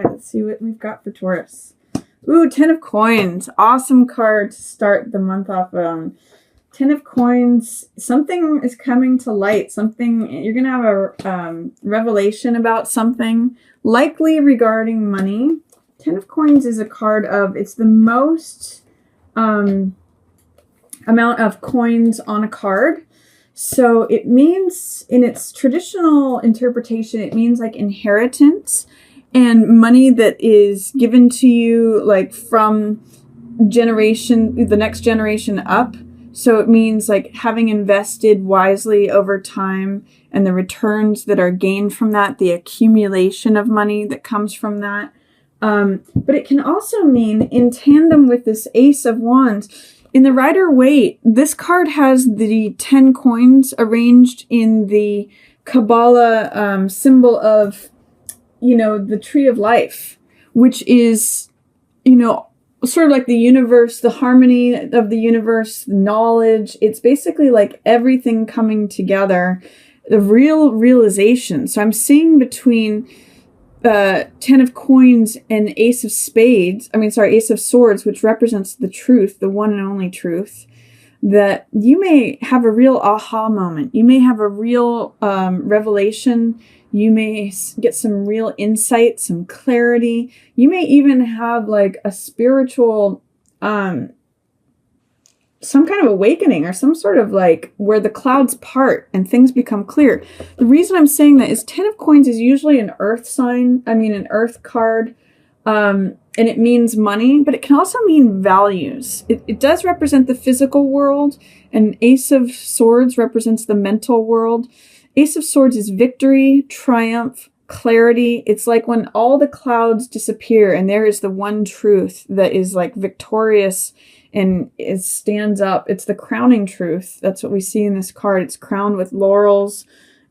right, let's see what we've got for Taurus. Ooh, 10 of Coins. Awesome card to start the month off. 10 of Coins. Something is coming to light. Something, you're going to have a revelation about something, likely regarding money. 10 of Coins is a card of, it's the most amount of coins on a card. So it means, in its traditional interpretation, it means like inheritance and money that is given to you like from the next generation up. So it means like having invested wisely over time and the returns that are gained from that, the accumulation of money that comes from that. But it can also mean, in tandem with this Ace of Wands, in the Rider-Waite, this card has the 10 coins arranged in the Kabbalah symbol of, the tree of life, which is, sort of like the universe, the harmony of the universe, knowledge. It's basically like everything coming together, the real realization. So I'm seeing between 10 of Coins and Ace of Swords, which represents the truth, the one and only truth, that you may have a real aha moment. You may have a real revelation. You may get some real insight, some clarity. You may even have like a spiritual, some kind of awakening, or some sort of like where the clouds part and things become clear. The reason I'm saying that is 10 of Coins is usually an earth an earth card. And it means money, but it can also mean values. It does represent the physical world, and Ace of Swords represents the mental world. Ace of Swords is victory, triumph, clarity. It's like when all the clouds disappear and there is the one truth that is like victorious and it stands up. It's the crowning truth. That's what we see in this card. It's crowned with laurels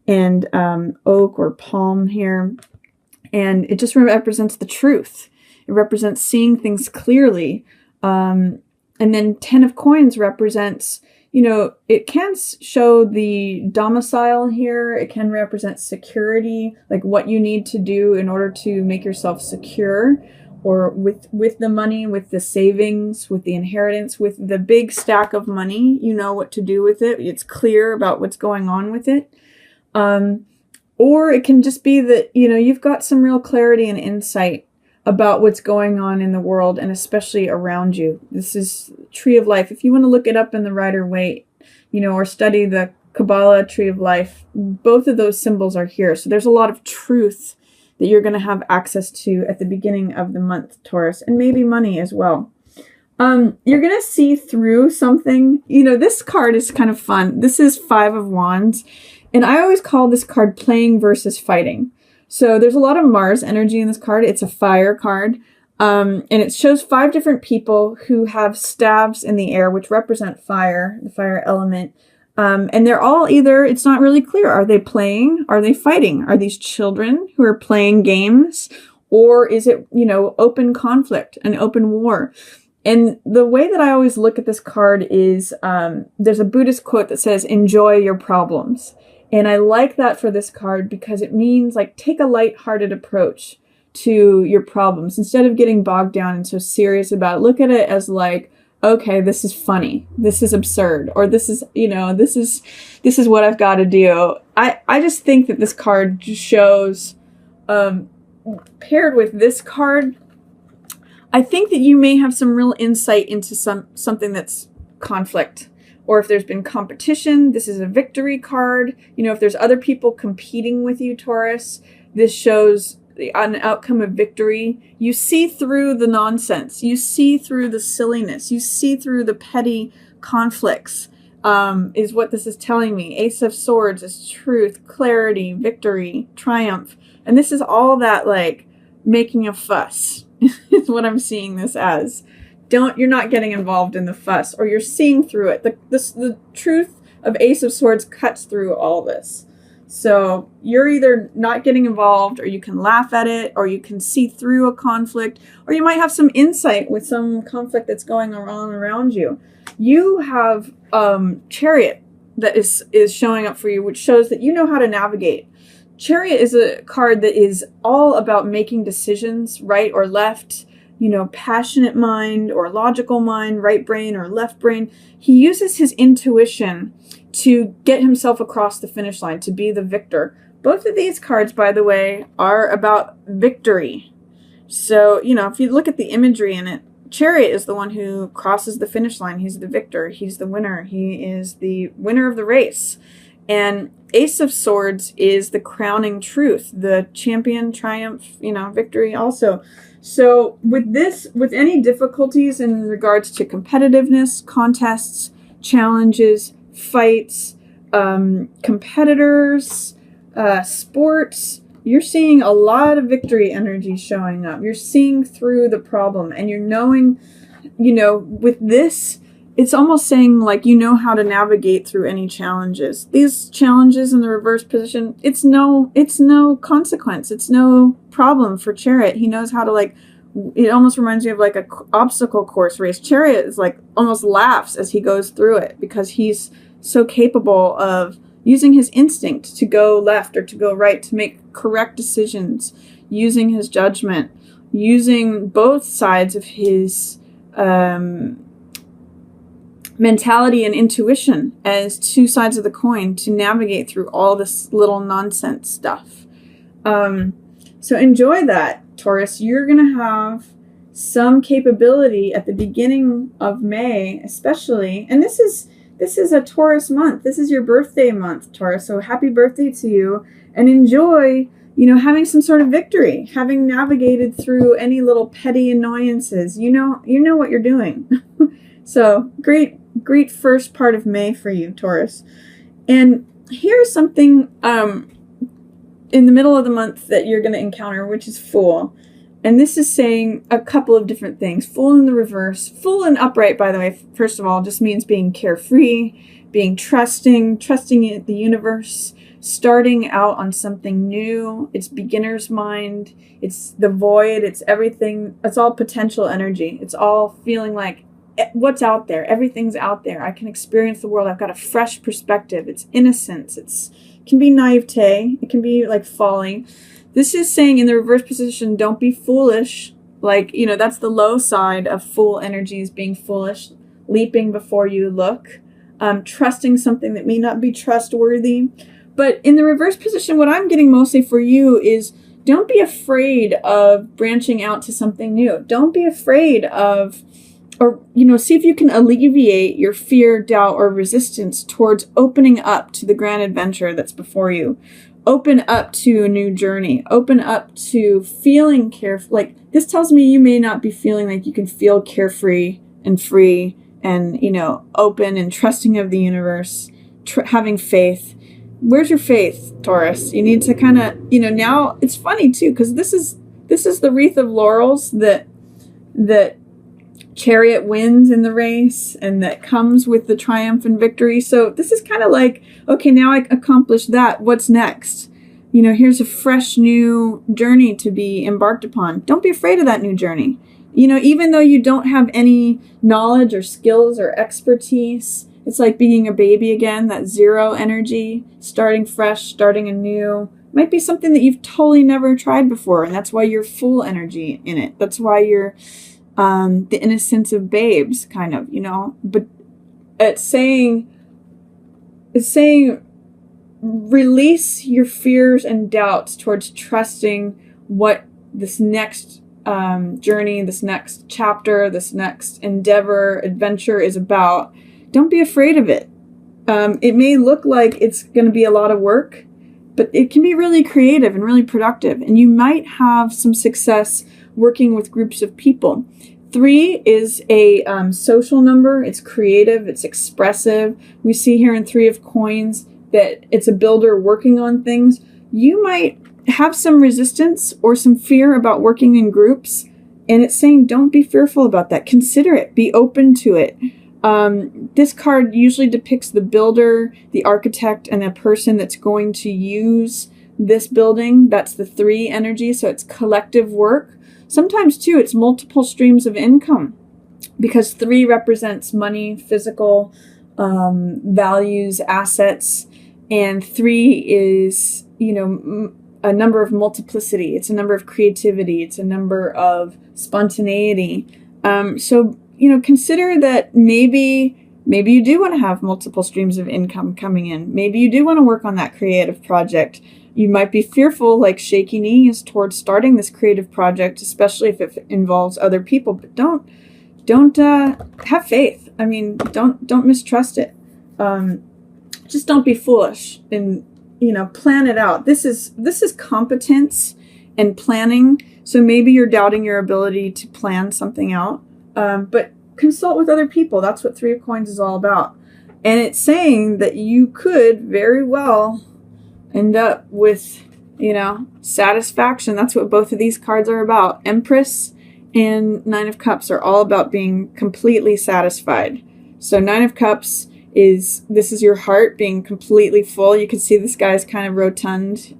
and oak or palm here. And it just represents the truth. It represents seeing things clearly. And then 10 of Coins represents, it can show the domicile here. It can represent security, like what you need to do in order to make yourself secure, or with the money, with the savings, with the inheritance, with the big stack of money. You know what to do with it. It's clear about what's going on with it. Or it can just be that, you've got some real clarity and insight about what's going on in the world and especially around you. This is Tree of Life. If you want to look it up in the Rider-Waite, or study the Kabbalah Tree of Life, both of those symbols are here. So there's a lot of truth that you're going to have access to at the beginning of the month, Taurus, and maybe money as well. You're going to see through something. This card is kind of fun. This is 5 of Wands, and I always call this card playing versus fighting. So there's a lot of Mars energy in this card. It's a fire card. And it shows 5 different people who have staves in the air, which represent fire, the fire element. And they're all either, it's not really clear. Are they playing? Are they fighting? Are these children who are playing games? Or is it, open conflict, an open war? And the way that I always look at this card is, there's a Buddhist quote that says, enjoy your problems. And I like that for this card because it means like take a lighthearted approach to your problems instead of getting bogged down and so serious about it. Look at it as like, okay, this is funny. This is absurd. Or this is, this is what I've got to do. I just think that this card just shows, paired with this card, I think that you may have some real insight into something that's conflict. Or if there's been competition, this is a victory card. If there's other people competing with you, Taurus, this shows an outcome of victory. You see through the nonsense. You see through the silliness. You see through the petty conflicts, is what this is telling me. Ace of Swords is truth, clarity, victory, triumph. And this is all that like making a fuss is what I'm seeing this as. You're not getting involved in the fuss, or you're seeing through it. The truth of Ace of Swords cuts through all this. So you're either not getting involved, or you can laugh at it, or you can see through a conflict, or you might have some insight with some conflict that's going on around you. You have Chariot that is showing up for you, which shows that you know how to navigate Chariot is a card that is all about making decisions, right or left, passionate mind or logical mind, right brain or left brain. He uses his intuition to get himself across the finish line, to be the victor. Both of these cards, by the way, are about victory. So, if you look at the imagery in it, Chariot is the one who crosses the finish line. He's the victor. He's the winner. He is the winner of the race. And Ace of Swords is the crowning truth, the champion, triumph, victory also. So with any difficulties in regards to competitiveness, contests, challenges, fights, competitors, sports, you're seeing a lot of victory energy showing up. You're seeing through the problem, and you're knowing, with this, it's almost saying like how to navigate through any challenges. These challenges in the reverse position, it's no consequence. It's no problem for Chariot. He knows how to it almost reminds me of like a obstacle course race. Chariot is almost laughs as he goes through it, because he's so capable of using his instinct to go left or to go right, to make correct decisions, using his judgment, using both sides of his mentality and intuition as two sides of the coin to navigate through all this little nonsense stuff. So enjoy that, Taurus. You're going to have some capability at the beginning of May, especially. And this is a Taurus month. This is your birthday month, Taurus. So happy birthday to you, and enjoy, having some sort of victory, having navigated through any little petty annoyances. You know what you're doing. So great first part of May for you, Taurus. And here's something in the middle of the month that you're going to encounter, which is Fool. And this is saying a couple of different things. Fool in the reverse. Fool in upright, by the way, first of all, just means being carefree, being trusting in the universe, starting out on something new. It's beginner's mind. It's the void. It's everything. It's all potential energy. It's all feeling like what's out there. Everything's out there. I can experience the world. I've got a fresh perspective. It's innocence. It can be naivete. It can be like folly. This is saying in the reverse position, don't be foolish. That's the low side of Fool energies, being foolish, leaping before you look, trusting something that may not be trustworthy. But in the reverse position, what I'm getting mostly for you is don't be afraid of branching out to something new. Don't be afraid of, see if you can alleviate your fear, doubt, or resistance towards opening up to the grand adventure that's before you. Open up to a new journey. Open up to feeling carefree. This tells me you may not be feeling like you can feel carefree and free and, open and trusting of the universe, having faith. Where's your faith, Taurus? You need to kind of, now it's funny too, because this is the wreath of laurels that Chariot wins in the race, and that comes with the triumph and victory. So this is kind of like, okay, now I accomplished that. What's next? Here's a fresh new journey to be embarked upon. Don't be afraid of that new journey. Even though you don't have any knowledge or skills or expertise, it's like being a baby again, that zero energy, starting fresh, starting anew. Might be something that you've totally never tried before, and that's why you're full energy in it. That's why you're the innocence of babes, kind of, but it's saying release your fears and doubts towards trusting what this next journey, this next chapter, this next endeavor, adventure is about. Don't be afraid of it. It may look like it's going to be a lot of work, but it can be really creative and really productive, and you might have some success working with groups of people. 3 is a social number. It's creative. It's expressive. We see here in 3 of Coins that it's a builder working on things. You might have some resistance or some fear about working in groups, and it's saying don't be fearful about that. Consider it. Be open to it. This card usually depicts the builder, the architect, and a person that's going to use this building. That's the 3 energy, so it's collective work. Sometimes, too, it's multiple streams of income, because 3 represents money, physical values, assets, and 3 is a number of multiplicity. It's a number of creativity. It's a number of spontaneity. So consider that maybe you do want to have multiple streams of income coming in. Maybe you do want to work on that creative project. You might be fearful, like shaky knees, towards starting this creative project, especially if it involves other people. But don't have faith. I mean, don't mistrust it. Just don't be foolish and plan it out. This is competence and planning. So maybe you're doubting your ability to plan something out. But consult with other people. That's what Three of Coins is all about. And it's saying that you could very well end up with, satisfaction. That's what both of these cards are about. Empress and Nine of Cups are all about being completely satisfied. So Nine of Cups this is your heart being completely full. You can see this guy's kind of rotund.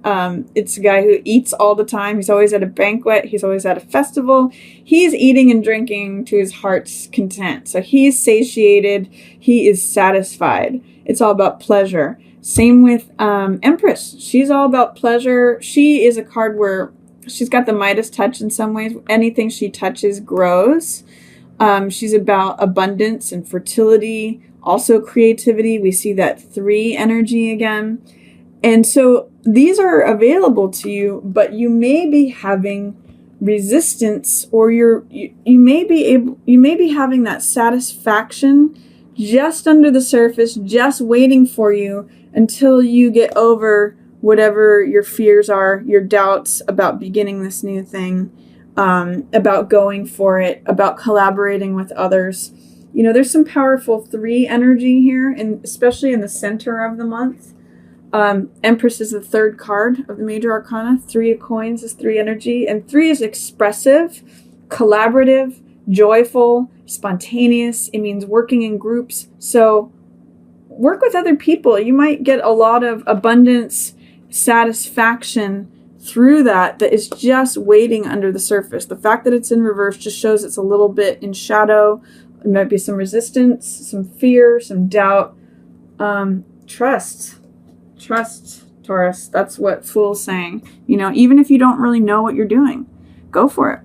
It's a guy who eats all the time. He's always at a banquet. He's always at a festival. He's eating and drinking to his heart's content. So he's satiated. He is satisfied. It's all about pleasure. Same with Empress. She's all about pleasure. She is a card where she's got the Midas touch in some ways. Anything she touches grows. She's about abundance and fertility. Also creativity. We see that 3 energy again. And so these are available to you, but you may be having resistance, or you may be having that satisfaction just under the surface, just waiting for you until you get over whatever your fears are, your doubts about beginning this new thing, about going for it, about collaborating with others. There's some powerful 3 energy here, and especially in the center of the month. Empress is the 3rd card of the major arcana. 3 of Coins is 3 energy, and 3 is expressive, collaborative, joyful, spontaneous. It means working in groups. So work with other people. You might get a lot of abundance, satisfaction through that is just waiting under the surface. The fact that it's in reverse just shows it's a little bit in shadow. There might be some resistance, some fear, some doubt. Trust, Taurus. That's what Fool's saying. Even if you don't really know what you're doing, go for it.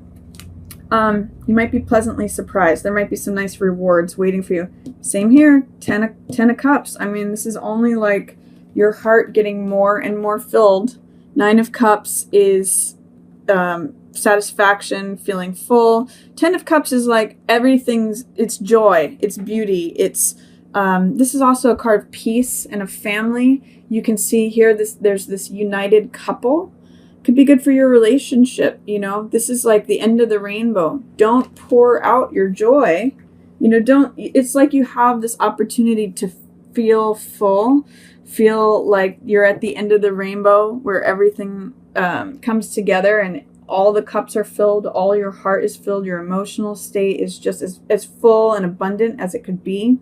You might be pleasantly surprised. There might be some nice rewards waiting for you. Same here, 10 of Cups. I mean, this is only like your heart getting more and more filled. 9 of Cups is satisfaction, feeling full. 10 of Cups is like it's joy, it's beauty. This is also a card of peace and of family. You can see here there's this united couple. Could be good for your relationship. This is like the end of the rainbow. Don't pour out your joy. It's like you have this opportunity to feel full, feel like you're at the end of the rainbow where everything comes together and all the cups are filled, all your heart is filled, your emotional state is just as full and abundant as it could be.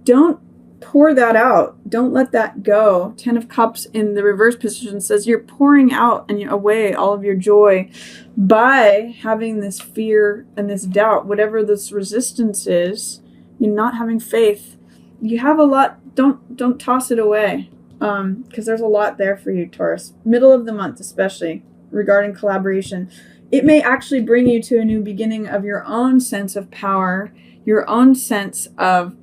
Don't pour that out. Don't let that go. 10 of Cups in the reverse position says you're pouring out and away all of your joy by having this fear and this doubt, whatever this resistance is. You're not having faith. You have a lot. Don't toss it away, because there's a lot there for you, Taurus. Middle of the month, especially regarding collaboration. It may actually bring you to a new beginning of your own sense of power, your own sense of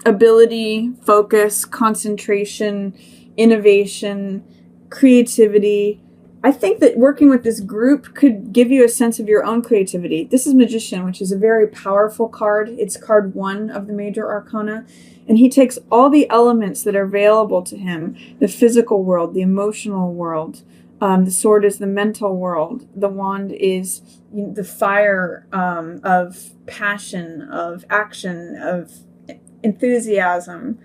ability, focus, concentration, innovation, creativity. I think that working with this group could give you a sense of your own creativity. This is Magician, which is a very powerful card. It's card 1 of the major arcana. And he takes all the elements that are available to him, the physical world, the emotional world. The sword is the mental world. The wand is the fire of passion, of action, of enthusiasm.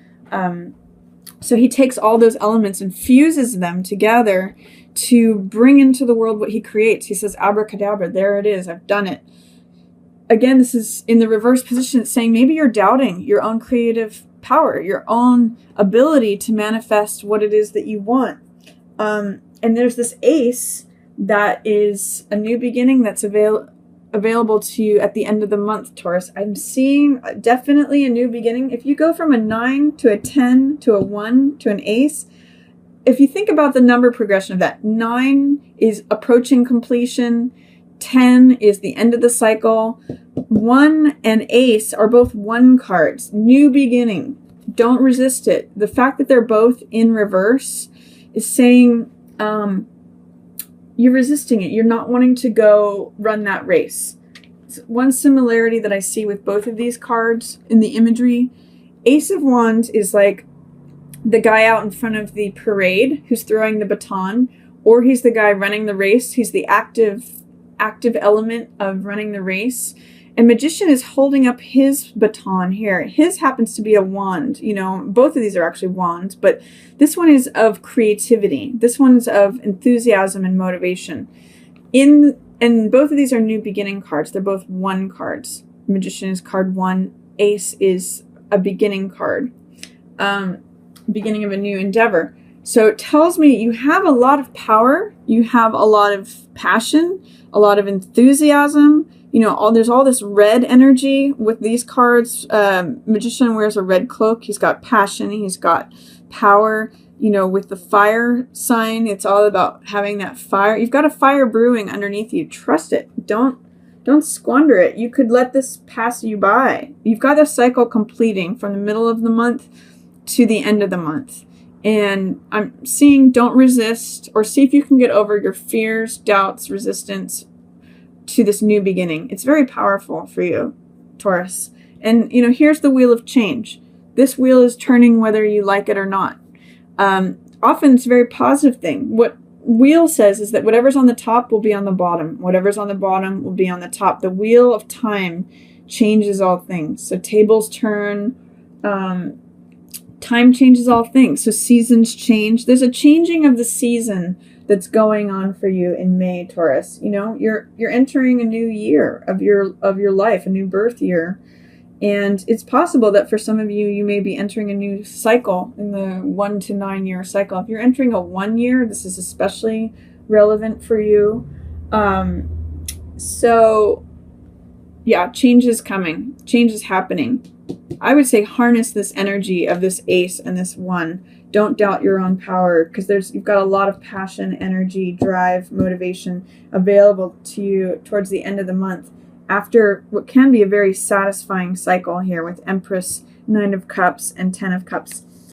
So he takes all those elements and fuses them together to bring into the world what he creates. He says, abracadabra, there it is, I've done it. Again, this is in the reverse position. It's saying maybe you're doubting your own creative power, your own ability to manifest what it is that you want. And there's this ace that is a new beginning that's available to you at the end of the month, Taurus. I'm seeing definitely a new beginning. If you go from a 9 to a 10 to a 1 to an ace, if you think about the number progression of that, 9 is approaching completion, 10 is the end of the cycle. 1 and Ace are both 1 cards, new beginning. Don't resist it. The fact that they're both in reverse is saying you're resisting it. You're not wanting to go run that race. One similarity that I see with both of these cards in the imagery, Ace of Wands is like the guy out in front of the parade who's throwing the baton, or he's the guy running the race. He's the active element of running the race. And Magician is holding up his baton here. His happens to be a wand. You know, both of these are actually wands, but this one is of creativity. This one's of enthusiasm and motivation. And both of these are new beginning cards. They're both 1 cards. Magician is card 1. Ace is a beginning card. Beginning of a new endeavor. So it tells me you have a lot of power. You have a lot of passion, a lot of enthusiasm. You know, there's all this red energy with these cards. Magician wears a red cloak. He's got passion. He's got power. You know, with the fire sign, it's all about having that fire. You've got a fire brewing underneath you. Trust it. Don't squander it. You could let this pass you by. You've got a cycle completing from the middle of the month to the end of the month. And I'm seeing don't resist, or see if you can get over your fears, doubts, resistance to this new beginning. It's very powerful for you, Taurus. And, you know, here's the wheel of change. This wheel is turning whether you like it or not. Often it's a very positive thing. What wheel says is that whatever's on the top will be on the bottom. Whatever's on the bottom will be on the top. The wheel of time changes all things. So tables turn, time changes all things. So seasons change. There's a changing of the season that's going on for you in May, Taurus. You know, you're entering a new year of your life, a new birth year. And it's possible that for some of you, you may be entering a new cycle in the 1 to 9 year cycle. If you're entering a 1 year, this is especially relevant for you. So yeah, change is coming. Change is happening. I would say harness this energy of this Ace and this 1. Don't doubt your own power, because you've got a lot of passion, energy, drive, motivation available to you towards the end of the month, after what can be a very satisfying cycle here with Empress, 9 of Cups, and 10 of Cups.